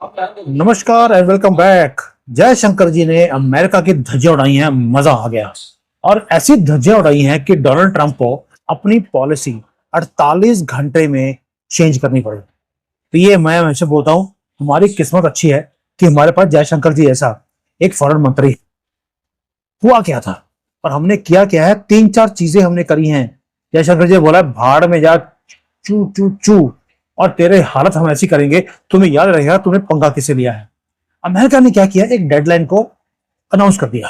नमस्कार and welcome back. Jaishankar जी ने America की धज्जियां उड़ाई हैं, मजा आ गया। और ऐसी धज्जियां उड़ाई हैं कि डोनाल्ड ट्रंप को अपनी पॉलिसी 48 घंटे में चेंज करनी पड़ी। तो ये मैं हमेशा बोलता हूँ, हमारी किस्मत अच्छी है कि हमारे पास जयशंकर जी ऐसा एक फॉरेन मंत्री है। हुआ क्या था और हमने किया क्या है, तीन चार चीजें हमने करी हैं। जयशंकर जी ने बोला भाड़ में जा, चू चू चू, और तेरे हालत हम ऐसी करेंगे तुम्हें याद रहेगा तूने पंगा किसे लिया है। अमेरिका ने क्या किया, एक डेडलाइन को अनाउंस कर दिया।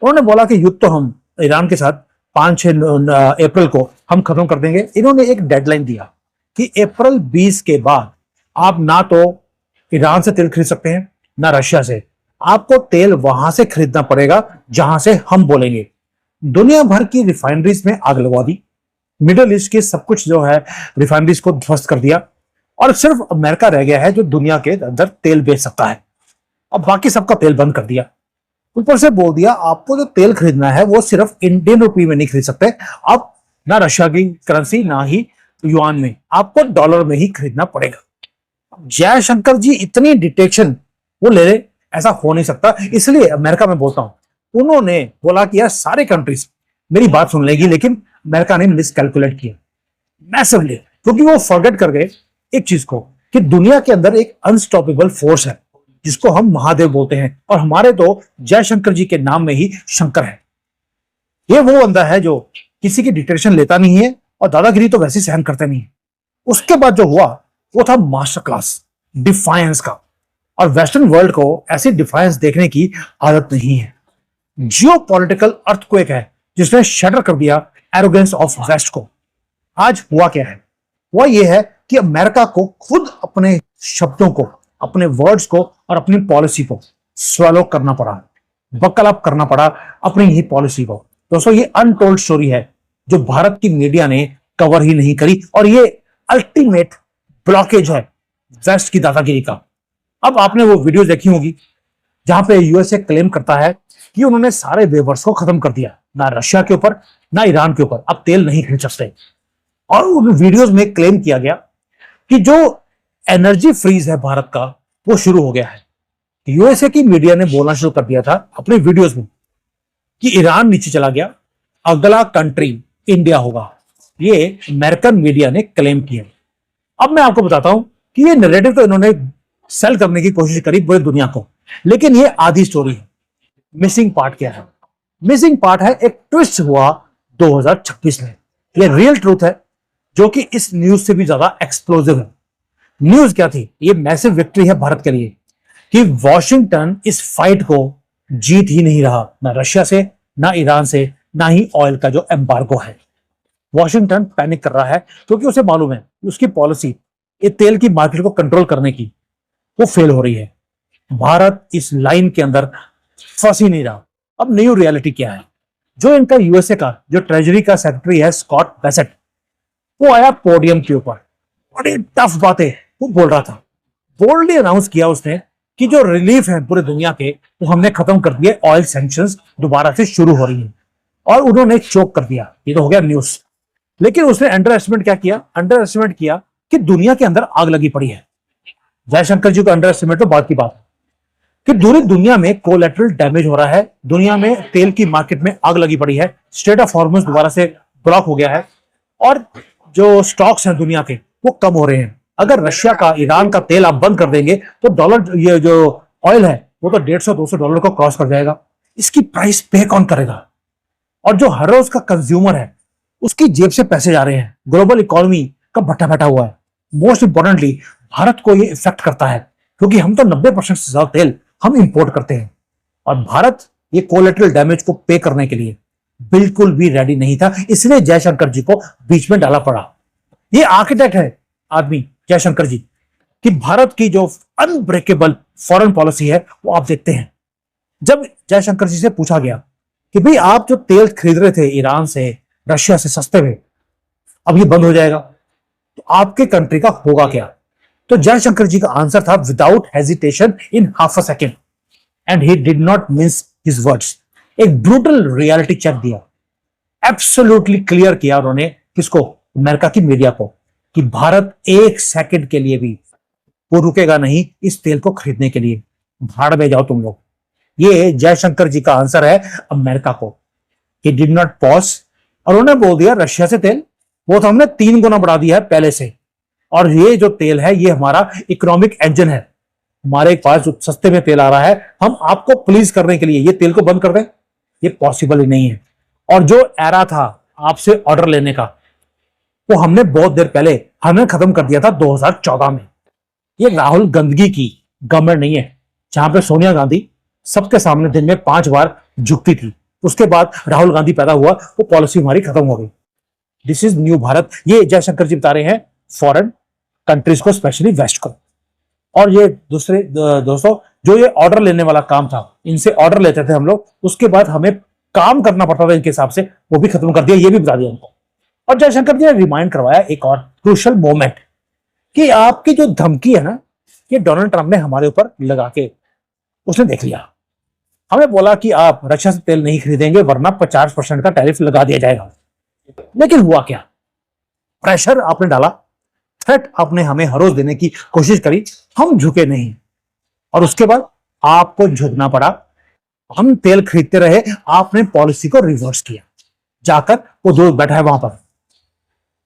उन्होंने बोला कि युद्ध तो हम ईरान के साथ 5-6 अप्रैल को हम खत्म कर देंगे। इन्होंने एक डेडलाइन दिया कि अप्रैल 20 के बाद आप ना तो ईरान से तेल खरीद सकते हैं ना रशिया से। आपको तेल वहां से खरीदना पड़ेगा जहां से हम बोलेंगे। दुनिया भर की रिफाइनरीज में आग लगवा दी, मिडल ईस्ट के सब कुछ जो है रिफाइनरीज को ध्वस्त कर दिया, और सिर्फ अमेरिका रह गया है जो दुनिया के अंदर तेल बेच सकता है। अब बाकी सबका तेल बंद कर दिया। ऊपर से बोल दिया आपको जो तेल खरीदना है वो सिर्फ इंडियन रुपी में नहीं खरीद सकते आप, ना रशिया की करेंसी ना ही युआन में, आपको डॉलर में ही खरीदना पड़ेगा। जयशंकर जी इतनी डिटेक्शन वो ले ले, ऐसा हो नहीं सकता। इसलिए अमेरिका में बोलता हूं, उन्होंने बोला कि यार सारे कंट्रीज मेरी बात सुन लेगी, लेकिन अमेरिका ने मिसकैलकुलेट किया मैसिवली, क्योंकि वो फॉरगेट कर गए एक चीज को कि दुनिया के अंदर एक अनस्टॉपेबल फोर्स है जिसको हम महादेव बोलते हैं, और हमारे तो जयशंकर जी के नाम में ही शंकर है। ये वो बंदा है जो किसी की डिटेक्शन लेता नहीं है और दादागिरी तो वैसे सहन करते नहीं है। उसके बाद जो हुआ वो था मास्टर क्लास डिफायंस का, और वेस्टर्न वर्ल्ड को ऐसी डिफायंस देखने की आदत नहीं है। जियो पॉलिटिकल अर्थक्वेक है जिसने शटर कर दिया एरोगेंस ऑफ वेस्ट को। आज हुआ क्या है, वह यह है कि अमेरिका को खुद अपने शब्दों को, अपने वर्ड्स को और अपनी पॉलिसी को स्वैलो करना पड़ा, बकल अप करना पड़ा अपनी ही पॉलिसी को। दोस्तों ये अनटोल्ड स्टोरी है जो भारत की मीडिया ने कवर ही नहीं करी, और ये अल्टीमेट ब्लॉकेज है वेस्ट की दादागिरी का। अब आपने वो वीडियो देखी होगी जहां पे यूएसए क्लेम करता है कि उन्होंने सारे वेवर्स को खत्म कर दिया, ना रशिया के ऊपर ना ईरान के ऊपर अब तेल नहीं खरीद सकते। और उन वीडियोस में क्लेम किया गया कि जो एनर्जी फ्रीज है भारत का वो शुरू हो गया है। यूएसए की मीडिया ने बोलना शुरू कर दिया था अपने वीडियोस में कि ईरान नीचे चला गया, अगला कंट्री इंडिया होगा। ये अमेरिकन मीडिया ने क्लेम किया। अब मैं आपको बताता हूं कि ये नैरेटिव तो इन्होंने सेल करने की कोशिश करी पूरी दुनिया को, लेकिन ये आधी स्टोरी है। मिसिंग पार्ट क्या है? मिसिंग पार्ट है एक ट्विस्ट हुआ 2026 में। ये रियल ट्रूथ है जो कि इस न्यूज से भी ज्यादा एक्सप्लोसिव है। न्यूज क्या थी? ये मैसिव विक्ट्री है भारत के लिए कि वॉशिंगटन इस फाइट को जीत ही नहीं रहा, ना रशिया से ना ईरान से ना ही ऑयल का जो एम्बार्गो है। वॉशिंगटन पैनिक कर रहा है क्योंकि उसे मालूम है उसकी पॉलिसी ये तेल की मार्केट को कंट्रोल करने की वो फेल हो रही है। भारत इस लाइन के अंदर फंस ही नहीं रहा। अब न्यू रियलिटी क्या है? जो इनका यूएसए का जो ट्रेजरी का सेक्रेटरी है स्कॉट बेसेट, वो आया पोडियम के ऊपर, बड़ी टफ बातें वो बोल रहा था। बोल्डली अनाउंस किया उसने कि जो रिलीफ है पूरी दुनिया के वो हमने खत्म कर दिए, ऑयल सैंक्शंस दोबारा से शुरू हो रही है, और उन्होंने चोक कर दिया। ये तो हो गया न्यूज। लेकिन उसने अंडर एस्टिमेट क्या किया? अंडर एस्टिमेट किया कि दुनिया के अंदर आग लगी पड़ी है। जयशंकर जी को अंडर एस्टिमेट तो बात की बात कि पूरी दुनिया में कोलैटरल डैमेज हो रहा है, दुनिया में तेल की मार्केट में आग लगी पड़ी है, स्ट्रेट ऑफ हॉर्मुज दोबारा से ब्लॉक हो गया है, और जो स्टॉक्स हैं दुनिया के वो कम हो रहे हैं। अगर रशिया का ईरान का तेल आप बंद कर देंगे तो डॉलर, ये जो ऑयल है वो तो $150-200 को क्रॉस कर जाएगा। इसकी प्राइस पे कौन करेगा? और जो हर रोज का कंज्यूमर है उसकी जेब से पैसे जा रहे हैं। ग्लोबल इकोनॉमी का भट्टा बैठा हुआ है। मोस्ट इंपॉर्टेंटली भारत को ये इफेक्ट करता है क्योंकि हम तो 90% से ज्यादा तेल हम इंपोर्ट करते हैं, और भारत ये कोलेटरल डैमेज को पे करने के लिए बिल्कुल भी रेडी नहीं था। इसलिए जयशंकर जी को बीच में डाला पड़ा। ये आर्किटेक्ट है आदमी जयशंकर जी कि भारत की जो अनब्रेकेबल फॉरेन पॉलिसी है वो आप देखते हैं। जब जयशंकर जी से पूछा गया कि भाई आप जो तेल खरीद रहे थे ईरान से रशिया से सस्ते में, अब ये बंद हो जाएगा तो आपके कंट्री का होगा क्या? तो जयशंकर जी का आंसर था without hesitation in half a second, and he did not miss his words. एक ब्रूटल रियलिटी चेक दिया, एब्सोल्युटली क्लियर किया उन्होंने। किसको? अमेरिका की मीडिया को, कि भारत एक सेकंड के लिए भी वो रुकेगा नहीं इस तेल को खरीदने के लिए। भाड़ में जाओ तुम लोग। ये जयशंकर जी का आंसर है अमेरिका को। ही डिड नॉट पॉज और उन्होंने बोल दिया रशिया से तेल वो तो हमने 3 गुना बढ़ा दिया है पहले से, और ये जो तेल है ये हमारा इकोनॉमिक इंजन है। हमारे पास जो सस्ते में तेल आ रहा है, हम आपको प्लीज करने के लिए ये तेल को बंद कर दें, ये पॉसिबल ही नहीं है। और जो एरा था आपसे ऑर्डर लेने का, वो हमने बहुत देर पहले हमने खत्म कर दिया था 2014 में। ये राहुल गांधी की गवर्नमेंट नहीं है जहां पे सोनिया गांधी सबके सामने दिन में 5 बार झुकती थी, उसके बाद राहुल गांधी पैदा हुआ, वो पॉलिसी हमारी खत्म हो गई। This is new Bharat. ये जयशंकर जी बता रहे हैं फॉरेन कंट्रीज को, स्पेशली वेस्ट को। और ये दूसरे दोस्तों, जो ये ऑर्डर लेने वाला काम था, इनसे ऑर्डर लेते थे हम लोग, उसके बाद हमें काम करना पड़ता था इनके हिसाब से, वो भी खत्म कर दिया, ये भी बता दिया उनको। और जयशंकर जी ने रिमाइंड करवाया एक और क्रूशियल मोमेंट कि आपकी जो धमकी है ना, ये डोनाल्ड ट्रंप ने हमारे ऊपर लगा के उसने देख लिया। हमें बोला कि आप रशिया से तेल नहीं खरीदेंगे वरना 50% का टैरिफ लगा दिया जाएगा। लेकिन हुआ क्या? प्रेशर आपने डाला, थ्रेट आपने हमें हर रोज देने की कोशिश करी, हम झुके नहीं, और उसके बाद आपको झुकना पड़ा। हम तेल खरीदते रहे, आपने पॉलिसी को रिवर्स किया। जाकर वो जो बैठा है वहां पर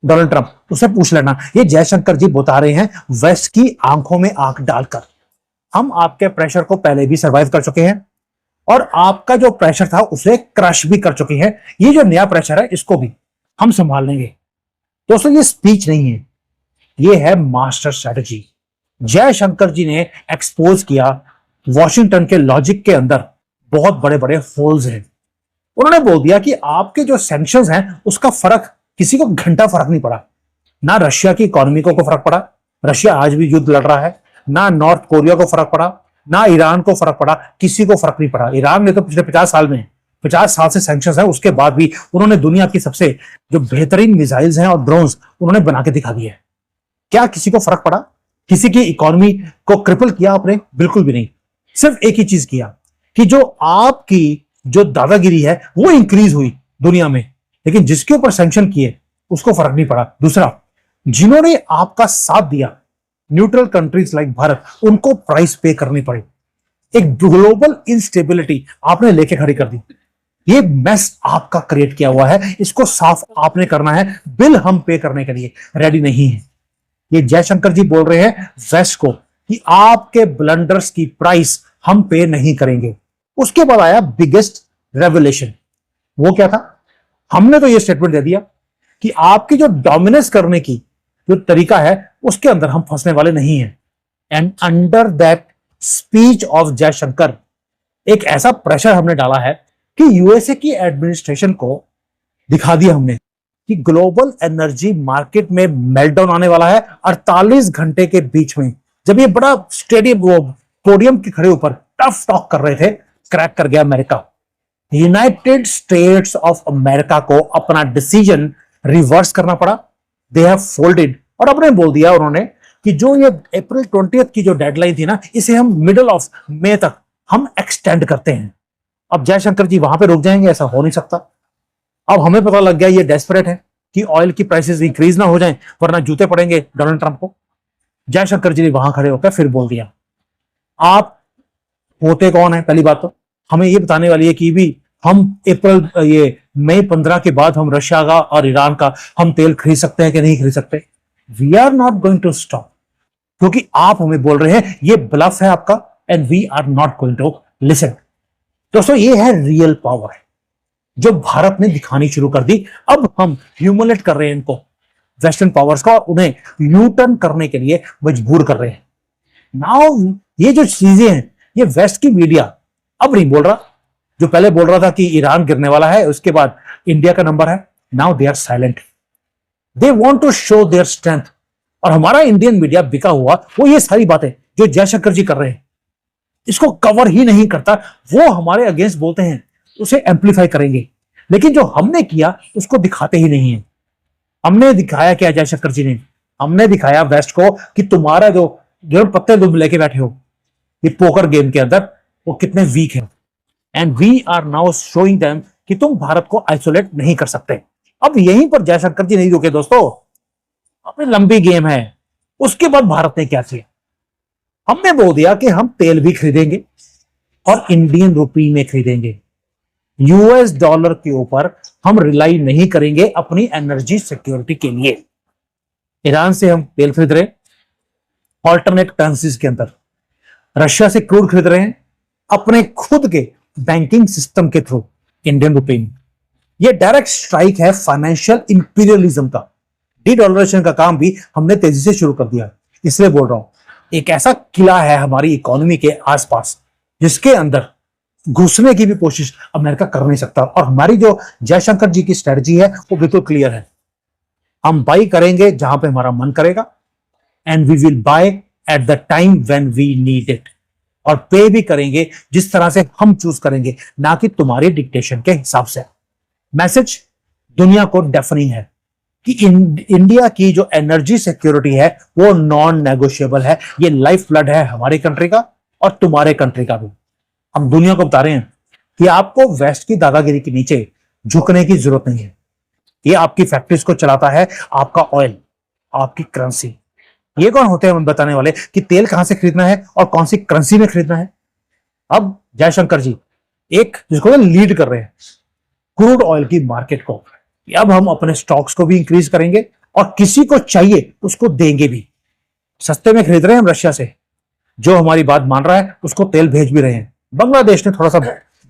डोनाल्ड ट्रंप, उससे पूछ लेना। ये जयशंकर जी बता रहे हैं वेस्ट की आंखों में आंख डालकर। हम आपके प्रेशर को पहले भी सर्वाइव कर चुके हैं और आपका जो प्रेशर था उसे क्रश भी कर चुके हैं। ये जो नया प्रेशर है इसको भी हम संभाल लेंगे। दोस्तों ये स्पीच नहीं है, ये है मास्टर स्ट्रेटजी। जयशंकर जी ने एक्सपोज किया वॉशिंगटन के लॉजिक के अंदर बहुत बड़े बड़े होल्स हैं। उन्होंने बोल दिया कि आपके जो सैंक्शंस हैं उसका फर्क किसी को घंटा फर्क नहीं पड़ा। ना रशिया की इकोनॉमी को फर्क पड़ा, रशिया आज भी युद्ध लड़ रहा है। ना नॉर्थ कोरिया को फर्क पड़ा, ना ईरान को फर्क पड़ा, किसी को फर्क नहीं पड़ा। ईरान ने तो पिछले 50 साल से सैंक्शंस है, उसके बाद भी उन्होंने दुनिया की सबसे जो बेहतरीन मिसाइल्स हैं और ड्रोन्स उन्होंने बना के दिखा दिए। क्या किसी को फर्क पड़ा? किसी की इकोनॉमी को क्रिपल किया आपने? बिल्कुल भी नहीं। सिर्फ एक ही चीज किया कि जो आपकी जो दादागिरी है वो इंक्रीज हुई दुनिया में, लेकिन जिसके ऊपर सैंक्शन किए उसको फर्क नहीं पड़ा। दूसरा, जिन्होंने आपका साथ दिया न्यूट्रल कंट्रीज लाइक भारत, उनको प्राइस पे करनी पड़ी। एक ग्लोबल इंस्टेबिलिटी आपने लेके खड़ी कर दी। ये मेस आपका क्रिएट किया हुआ है, इसको साफ आपने करना है। बिल हम पे करने के लिए रेडी नहीं है। ये जयशंकर जी बोल रहे हैं वेस्ट को कि आपके ब्लंडर्स की प्राइस हम पे नहीं करेंगे। उसके बाद आया बिगेस्ट रेवलेशन। वो क्या था? हमने तो ये स्टेटमेंट दे दिया कि आपकी जो डोमिनेंस करने की जो तरीका है उसके अंदर हम फंसने वाले नहीं हैं। And under that speech of Jaishankar एक ऐसा प्रेशर हमने डाला है कि यूएसए की एडमिनिस्ट्रेशन को दिखा दिया हमने कि ग्लोबल एनर्जी मार्केट में मेल्टडाउन आने वाला है। 48 घंटे के बीच में जब ये बड़ा स्टेडियम वो पोडियम के खड़े ऊपर टफ टॉक कर रहे थे, क्रैक कर गया America. United states of America को अपना डिसीजन रिवर्स करना पड़ा। दे हैव फोल्डेड और अपने बोल दिया उन्होंने कि जो ये अप्रैल 20 की जो डेडलाइन थी ना, इसे हम मिडल ऑफ मई तक हम एक्सटेंड करते हैं। अब जयशंकर जी वहां पे रुक जाएंगे? ऐसा हो नहीं सकता। अब हमें पता लग गया ये डेस्परेट है कि ऑयल की प्राइसेस इंक्रीज ना हो जाएं वरना जूते पड़ेंगे डोनाल्ड ट्रंप को। जयशंकर जी ने वहां खड़े होकर फिर बोल दिया, आप होते कौन है? पहली बात तो हमें ये बताने वाली है कि भी हम ये मई 15 के बाद हम रशिया का और ईरान का हम तेल खरीद सकते हैं कि नहीं खरीद सकते। We are not going to stop, क्योंकि आप हमें बोल रहे हैं ये ब्लफ है आपका, and we are not going to listen. दोस्तों ये है रियल पावर जो भारत ने दिखानी शुरू कर दी। अब हम ह्यूमिलेट कर रहे हैं इनको वेस्टर्न पावर्स का, और उन्हें यू टर्न करने के लिए मजबूर कर रहे हैं। नाउ ये जो चीजें हैं ये वेस्ट की मीडिया अब नहीं बोल रहा। जो पहले बोल रहा था कि ईरान गिरने वाला है, उसके बाद इंडिया का नंबर है, now they are silent. They want to show their strength. और हमारा इंडियन मीडिया बिका हुआ वो ये सारी बातें जो जयशंकर जी कर रहे हैं इसको कवर ही नहीं करता। वो हमारे अगेंस्ट बोलते हैं, उसे एम्पलीफाई करेंगे, लेकिन जो हमने किया उसको दिखाते ही नहीं है। हमने दिखाया क्या जयशंकर जी ने? हमने दिखाया वेस्ट को कि तुम्हारा जो पत्ते तुम लेके बैठे हो ये पोकर गेम के अंदर, वो कितने वीक है। And we are now showing them कि तुम भारत को आइसोलेट नहीं कर सकते। अब यहीं पर जयशंकर जी नहीं रुके दोस्तों, अपनी लंबी गेम है। उसके बाद भारत ने क्या किया? हमने बोल दिया कि हम तेल भी खरीदेंगे और इंडियन रुपी में खरीदेंगे, यूएस डॉलर के ऊपर हम रिलाई नहीं करेंगे अपनी एनर्जी सिक्योरिटी के लिए। ईरान से हम तेल खरीद रहे हैं ऑल्टरनेट करेंसीज के अंदर, रशिया से क्रूड खरीद रहे हैं अपने खुद के बैंकिंग सिस्टम के थ्रू इंडियन रुपी में। यह डायरेक्ट स्ट्राइक है फाइनेंशियल इंपीरियलिज्म का। डी डॉलराइजेशन का काम भी हमने तेजी से शुरू कर दिया, इसलिए बोल रहा हूं एक ऐसा किला है हमारी इकोनॉमी के आसपास जिसके अंदर घुसने की भी कोशिश अमेरिका कर नहीं सकता। और हमारी जो जयशंकर जी की स्ट्रेटजी है वो बिल्कुल क्लियर है, हम बाई करेंगे जहां पे हमारा मन करेगा and we will buy at the time when we need it, और पे भी करेंगे जिस तरह से हम चूज करेंगे, ना कि तुम्हारे डिक्टेशन के हिसाब से। मैसेज दुनिया को डेफिनेट है कि इंडिया की जो एनर्जी सिक्योरिटी है वो नॉन नेगोशिएबल है। ये लाइफ ब्लड है हमारी कंट्री का और तुम्हारे कंट्री का भी। हम दुनिया को बता रहे हैं कि आपको वेस्ट की दादागिरी के नीचे झुकने की जरूरत नहीं है। ये आपकी फैक्ट्रीज को चलाता है आपका ऑयल, आपकी करेंसी। ये कौन होते हैं हम बताने वाले कि तेल कहां से खरीदना है और कौन सी करेंसी में खरीदना है। अब जयशंकर जी एक जिसको लीड कर रहे हैं क्रूड ऑयल की मार्केट को, अब हम अपने स्टॉक्स को भी इंक्रीज करेंगे और किसी को चाहिए उसको देंगे भी। सस्ते में खरीद रहे हैं हम रशिया से, जो हमारी बात मान रहा है उसको तेल भेज भी रहे हैं। बांग्लादेश ने थोड़ा सा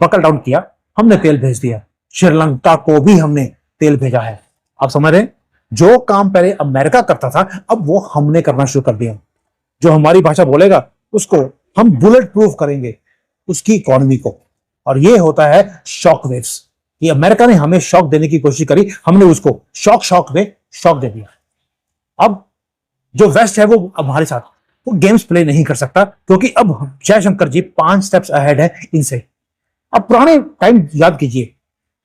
बकल डाउन किया, हमने तेल भेज दिया। श्रीलंका को भी हमने तेल भेजा है। आप समझ रहे हैं, जो काम पहले अमेरिका करता था अब वो हमने करना शुरू कर दिया। जो हमारी भाषा बोलेगा उसको हम बुलेट प्रूफ करेंगे उसकी इकोनॉमी को। और ये होता है शॉक वेव्स। ये अमेरिका ने हमें शॉक देने की कोशिश करी, हमने उसको शॉक में शॉक दे दिया। अब जो वेस्ट है वो अब हमारे साथ वो गेम्स प्ले नहीं कर सकता, क्योंकि अब जयशंकर जी 5 स्टेप्स अहेड है इनसे। अब पुराने टाइम याद कीजिए,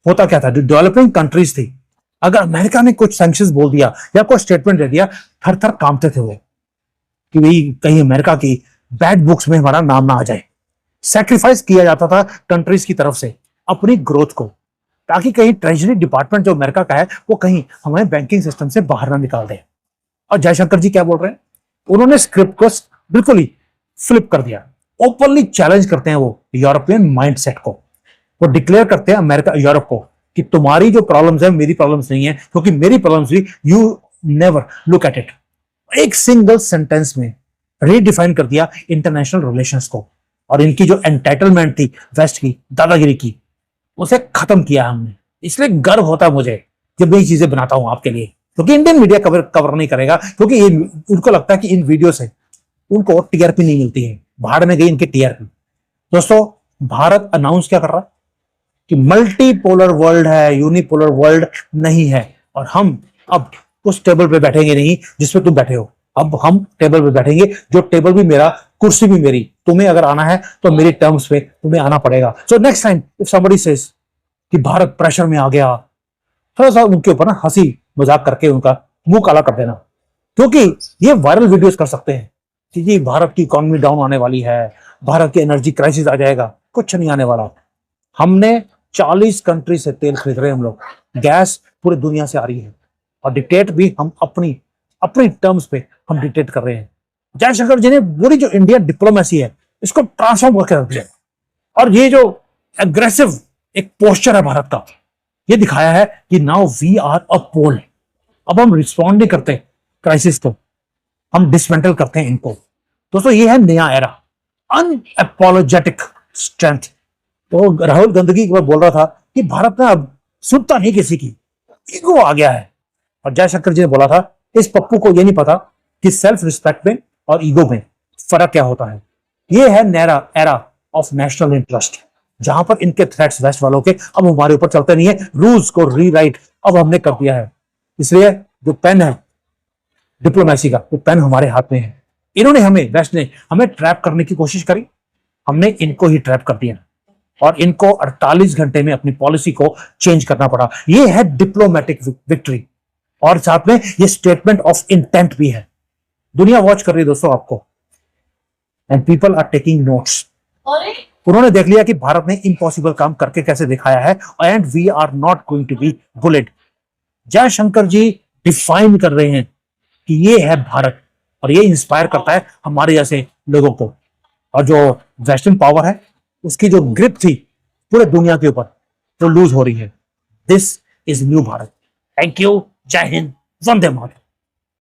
होता क्या था, जो डेवलपिंग कंट्रीज थी, अगर अमेरिका ने कुछ सैंक्शंस बोल दिया या कोई स्टेटमेंट दे दिया, थर थर कांपते थे वो कि भाई कहीं अमेरिका की बैड बुक्स में हमारा नाम ना आ जाए। सैक्रिफाइस किया जाता था कंट्रीज की तरफ से अपनी ग्रोथ को, ताकि कहीं ट्रेजरी डिपार्टमेंट जो अमेरिका का है वो कहीं हमें बैंकिंग सिस्टम से बाहर ना निकाल दे। और जयशंकर जी क्या बोल रहे हैं, उन्होंने स्क्रिप्ट को बिल्कुल ही फ्लिप कर दिया। ओपनली चैलेंज करते हैं वो यूरोपियन माइंडसेट को। वो डिक्लेयर करते हैं अमेरिका यूरोप को कि तुम्हारी जो प्रॉब्लम्स है मेरी प्रॉब्लम्स नहीं है, क्योंकि मेरी प्रॉब्लम्स भी you never look at it. एक सिंगल सेंटेंस में रीडिफाइन कर दिया इंटरनेशनल रिलेशंस को, और इनकी जो एंटाइटलमेंट थी वेस्ट की दादागिरी की, उसे खत्म किया हमने। इसलिए गर्व होता है मुझे जब ये चीजें बनाता हूं आपके लिए, क्योंकि इंडियन मीडिया कवर नहीं करेगा, क्योंकि उनको लगता है कि इन वीडियो से उनको टीआरपी नहीं मिलती है। बाहर में गई इनके टीआरपी। दोस्तों, भारत अनाउंस क्या कर रहा है कि मल्टीपोलर वर्ल्ड है, यूनिपोलर वर्ल्ड नहीं है, और हम अब उस टेबल पे बैठेंगे नहीं जिसपे तुम बैठे हो। अब हम टेबल पे बैठेंगे, जो टेबल भी मेरा, कुर्सी भी मेरी। तुम्हें अगर आना है तो मेरी टर्म्स पे तुम्हें आना पड़ेगा। So next time if somebody says कि भारत प्रेशर में आ गया, थोड़ा सा उनके ऊपर ना हंसी मजाक करके उनका मुंह काला कर देना, क्योंकि ये वायरल वीडियोस कर सकते हैं कि जी भारत की इकोनॉमी डाउन आने वाली है, भारत की एनर्जी क्राइसिस आ जाएगा। कुछ नहीं आने वाला। हमने 40 कंट्री से तेल खरीद रहे हैं हम लोग, गैस पूरी दुनिया से आ रही है, और डिक्टेट भी हम अपनी टर्म्स पे हम डिक्टेट कर रहे हैं। जयशंकर जी ने पूरी जो इंडिया डिप्लोमेसी है इसको ट्रांसफॉर्म करके रख दिया, और ये जो एग्रेसिव एक पोस्चर है भारत का, ये दिखाया है कि नाउ वी आर अ पोल। अब हम रिस्पॉन्ड नहीं करते क्राइसिस को, हम डिसमेंटल करते हैं इनको। दोस्तों, ये है नया एरा, अनअपोलोजेटिक स्ट्रेंथ। तो राहुल गंदगी एक बार बोल रहा था कि भारत ना अब सुनता नहीं किसी की, ईगो आ गया है। और जयशंकर जी ने बोला था इस पप्पू को ये नहीं पता कि सेल्फ रिस्पेक्ट में और ईगो में फर्क क्या होता है। ये है नया एरा ऑफ नेशनल इंटरेस्ट, जहां पर इनके थ्रेट्स वेस्ट वालों के अब हमारे ऊपर चलते नहीं है। रूल्स को रीराइट अब हमने कर दिया है। इसलिए जो पेन है डिप्लोमेसी का, वो पेन हमारे हाथ में है। इन्होंने हमें, वेस्ट ने हमें ट्रैप करने की कोशिश करी, हमने इनको ही ट्रैप कर दिया, और इनको 48 घंटे में अपनी पॉलिसी को चेंज करना पड़ा। ये है डिप्लोमेटिक विक्ट्री, और साथ में ये स्टेटमेंट ऑफ इंटेंट भी है। दुनिया वॉच कर रही है दोस्तों आपको, and people are taking notes. उन्होंने देख लिया कि भारत ने इम्पॉसिबल काम करके कैसे दिखाया है, and we are not going to be bullied. Jaishankar ji define कर रहे हैं कि ये है भारत, और ये इंस्पायर करता है हमारे जैसे लोगों को, और जो वेस्टर्न पावर है उसकी जो ग्रिप थी पूरे दुनिया के ऊपर वो लूज हो रही है। This is new Bharat. Thank you, जय हिंद, वंदे मातरम।